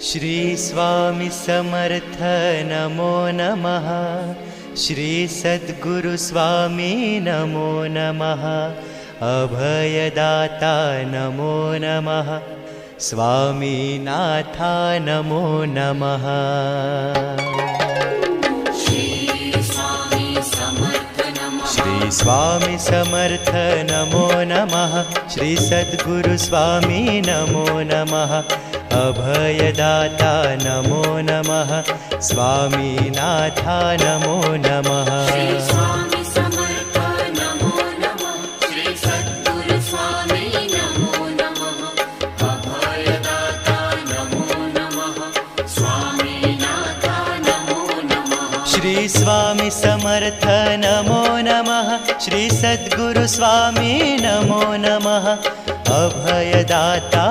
श्री स्वामी समर्थ नमो नमः। श्री सद्गुरु स्वामी नमो नमः। अभयदाता नमो नमः। स्वामीनाथा नमो नमः। श्री स्वामी समर्थ नमो नमः। श्री सद्गुरु स्वामी नमो नमः। अभयदाता नमो नमः। स्वामीनाथा नमो नमः। श्री स्वामी समर्थ नमो नमः। श्री सद्गुरु स्वामी नमो नमः। अभयदाता